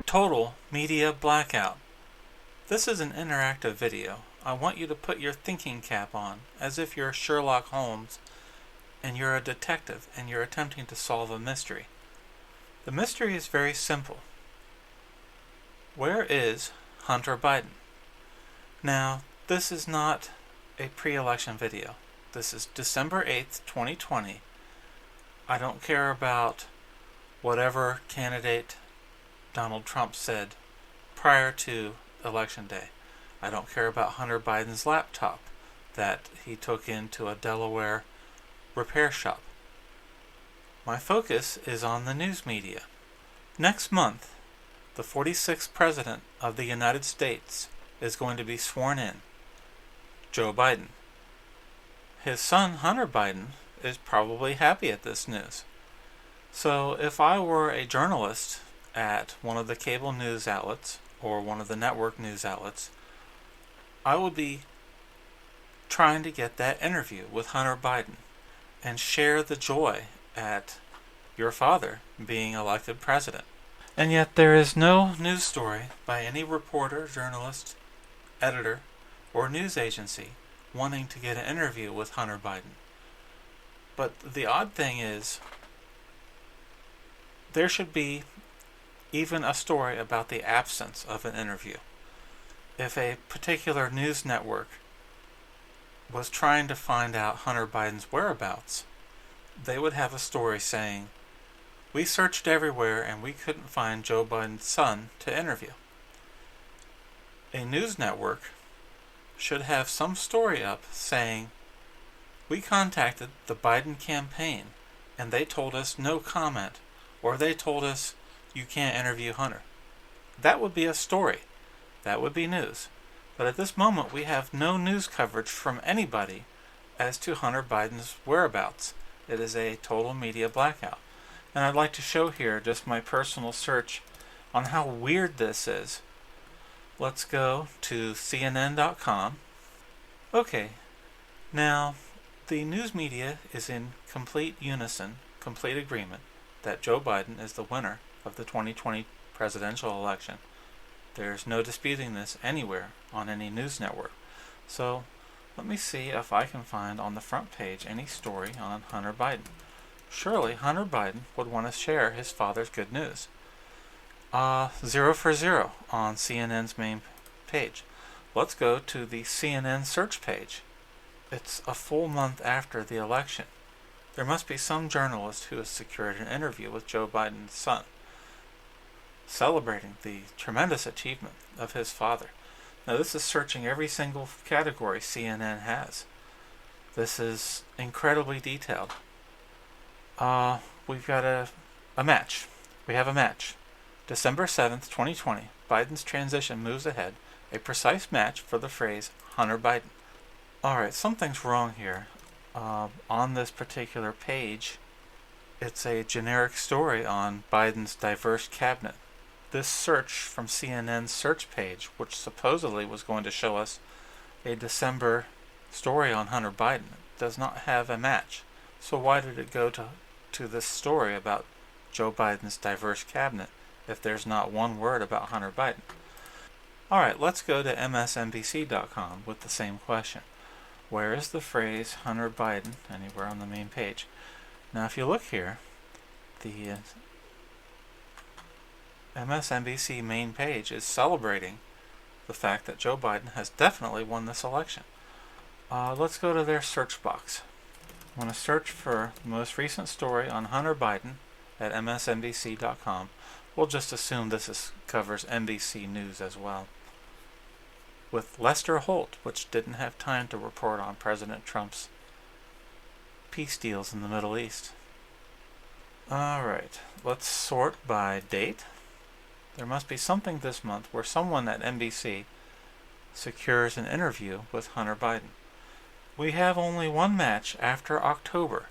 Total Media Blackout. This is an interactive video. I want you to put your thinking cap on, as if you're Sherlock Holmes and you're a detective and you're attempting to solve a mystery. The mystery is very simple. Where is Hunter Biden? Now, this is not a pre-election video. This is December 8th, 2020. I don't care about whatever candidate Donald Trump said prior to Election Day. I don't care about Hunter Biden's laptop that he took into a Delaware repair shop. My focus is on the news media. Next month, the 46th President of the United States is going to be sworn in, Joe Biden. His son, Hunter Biden, is probably happy at this news. So if I were a journalist at one of the cable news outlets or one of the network news outlets, I would be trying to get that interview with Hunter Biden and share the joy at your father being elected president. And yet there is no news story by any reporter, journalist, editor, or news agency wanting to get an interview with Hunter Biden. But the odd thing is, there should be even a story about the absence of an interview. If a particular news network was trying to find out Hunter Biden's whereabouts, they would have a story saying, "We searched everywhere and we couldn't find Joe Biden's son to interview." A news network should have some story up saying, "We contacted the Biden campaign and they told us no comment," or "they told us you can't interview Hunter." That would be a story. That would be news. But at this moment we have no news coverage from anybody as to Hunter Biden's whereabouts. It is a total media blackout. And I'd like to show here just my personal search on how weird this is. Let's go to CNN.com. Okay, now the news media is in complete unison, complete agreement that Joe Biden is the winner of the 2020 presidential election. There's no disputing this anywhere on any news network. So let me see if I can find on the front page any story on Hunter Biden. Surely Hunter Biden would want to share his father's good news. 0 for 0 on CNN's main page. Let's go to the CNN search page. It's a full month after the election. There must be some journalist who has secured an interview with Joe Biden's son, celebrating the tremendous achievement of his father. Now this is searching every single category CNN has. This is incredibly detailed. We've got a match. We have a match. December 7th, 2020, Biden's transition moves ahead. A precise match for the phrase Hunter Biden. Alright, something's wrong here. On this particular page, it's a generic story on Biden's diverse cabinet. This search from CNN's search page, which supposedly was going to show us a December story on Hunter Biden, does not have a match. So why did it go to this story about Joe Biden's diverse cabinet if there's not one word about Hunter Biden? Alright, let's go to MSNBC.com with the same question. Where is the phrase Hunter Biden anywhere on the main page? Now if you look here, the MSNBC main page is celebrating the fact that Joe Biden has definitely won this election. Let's go to their search box. I'm going to search for the most recent story on Hunter Biden at MSNBC.com. We'll just assume this covers NBC News as well. With Lester Holt, which didn't have time to report on President Trump's peace deals in the Middle East. Alright, let's sort by date. There must be something this month where someone at NBC secures an interview with Hunter Biden. We have only one match after October.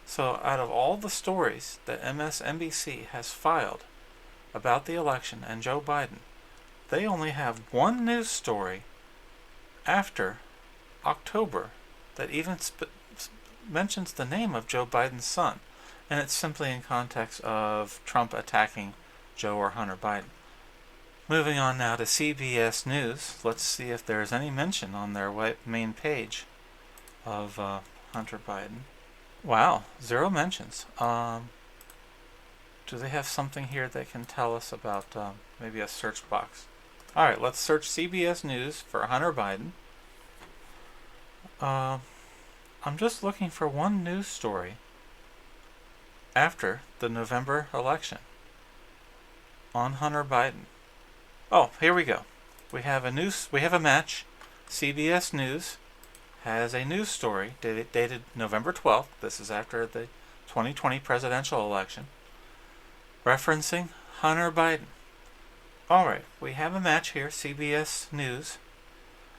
So out of all the stories that MSNBC has filed about the election and Joe Biden, they only have one news story after October that even mentions the name of Joe Biden's son, and it's simply in context of Trump attacking Joe or Hunter Biden. Moving on now to CBS News. Let's see if there's any mention on their main page of Hunter Biden. Wow, 0 mentions. Do they have something here that can tell us about maybe a search box? Alright, let's search CBS News for Hunter Biden. I'm just looking for one news story after the November election on Hunter Biden. Oh, here we go. We have a match. CBS News has a news story dated November 12th. This is after the 2020 presidential election, referencing Hunter Biden. Alright, we have a match here, CBS News.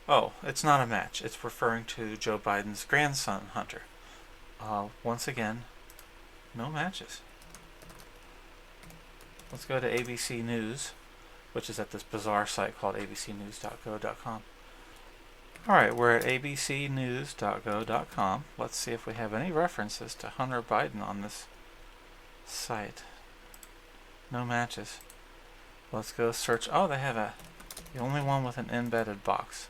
Oh, it's not a match. It's referring to Joe Biden's grandson, Hunter. Once again, no matches. Let's go to ABC News, which is at this bizarre site called abcnews.go.com. Alright, we're at abcnews.go.com. Let's see if we have any references to Hunter Biden on this site. No matches. Let's go search. Oh, they have the only one with an embedded box.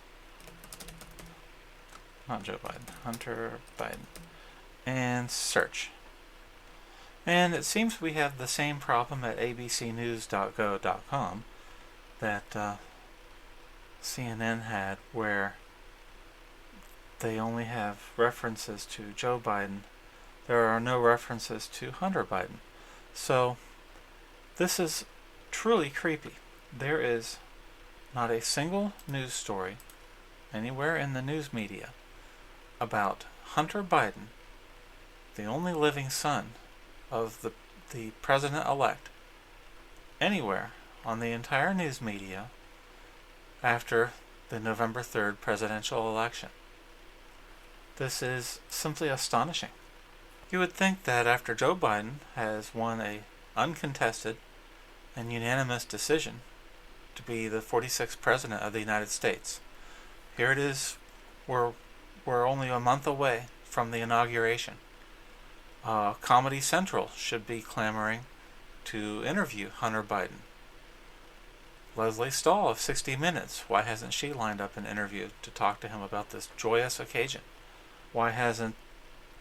Not Joe Biden. Hunter Biden. And search. And it seems we have the same problem at abcnews.go.com that CNN had, where they only have references to Joe Biden. There are no references to Hunter Biden. So this is truly creepy. There is not a single news story anywhere in the news media about Hunter Biden, the only living son of the president-elect, anywhere on the entire news media after the November 3rd presidential election. This is simply astonishing. You would think that after Joe Biden has won a uncontested and unanimous decision to be the 46th president of the United States, here it is, we're only a month away from the inauguration. Comedy Central should be clamoring to interview Hunter Biden. Leslie Stahl of 60 Minutes, why hasn't she lined up an interview to talk to him about this joyous occasion? Why hasn't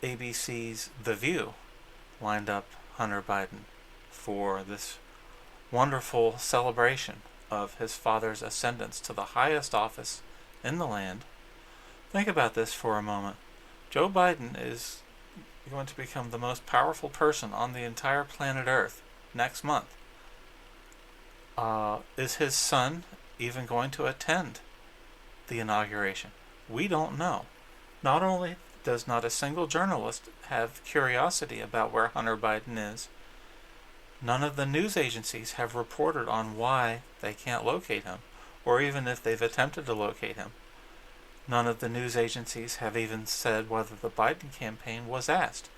ABC's The View lined up Hunter Biden for this wonderful celebration of his father's ascendance to the highest office in the land? Think about this for a moment. Joe Biden is going to become the most powerful person on the entire planet Earth next month. Is his son even going to attend the inauguration? We don't know. Not only does not a single journalist have curiosity about where Hunter Biden is, none of the news agencies have reported on why they can't locate him, or even if they've attempted to locate him. None of the news agencies have even said whether the Biden campaign was asked.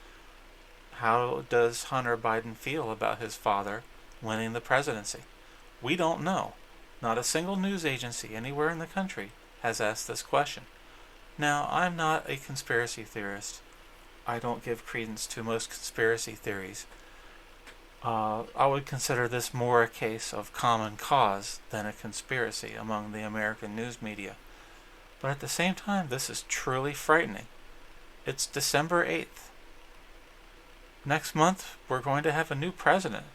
How does Hunter Biden feel about his father winning the presidency? We don't know. Not a single news agency anywhere in the country has asked this question. Now, I'm not a conspiracy theorist. I don't give credence to most conspiracy theories. I would consider this more a case of common cause than a conspiracy among the American news media. But at the same time, this is truly frightening. It's December 8th. Next month, we're going to have a new president,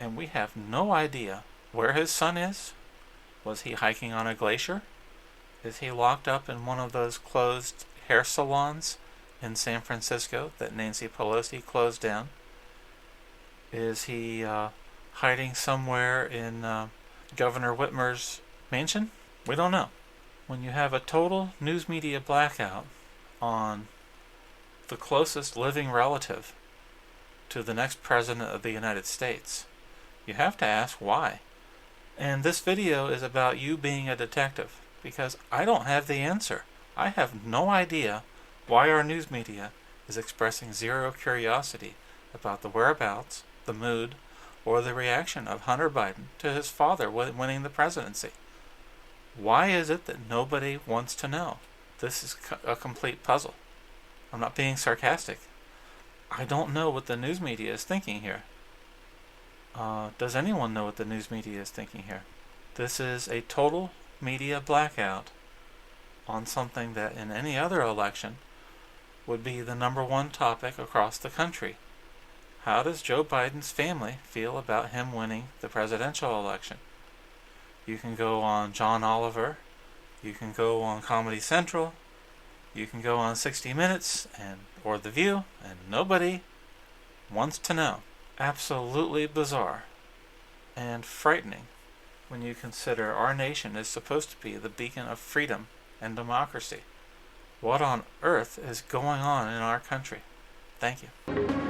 and we have no idea where his son is. Was he hiking on a glacier? Is he locked up in one of those closed hair salons in San Francisco that Nancy Pelosi closed down? Is he hiding somewhere in Governor Whitmer's mansion? We don't know. When you have a total news media blackout on the closest living relative to the next president of the United States, you have to ask why. And this video is about you being a detective, because I don't have the answer. I have no idea why our news media is expressing zero curiosity about the whereabouts, the mood, or the reaction of Hunter Biden to his father winning the presidency. Why is it that nobody wants to know? This is a complete puzzle. I'm not being sarcastic. I don't know what the news media is thinking here. Does anyone know what the news media is thinking here? This is a total media blackout on something that in any other election would be the number one topic across the country. How does Joe Biden's family feel about him winning the presidential election? You can go on John Oliver, you can go on Comedy Central, you can go on 60 Minutes or The View, and nobody wants to know. Absolutely bizarre and frightening when you consider our nation is supposed to be the beacon of freedom and democracy. What on earth is going on in our country? Thank you.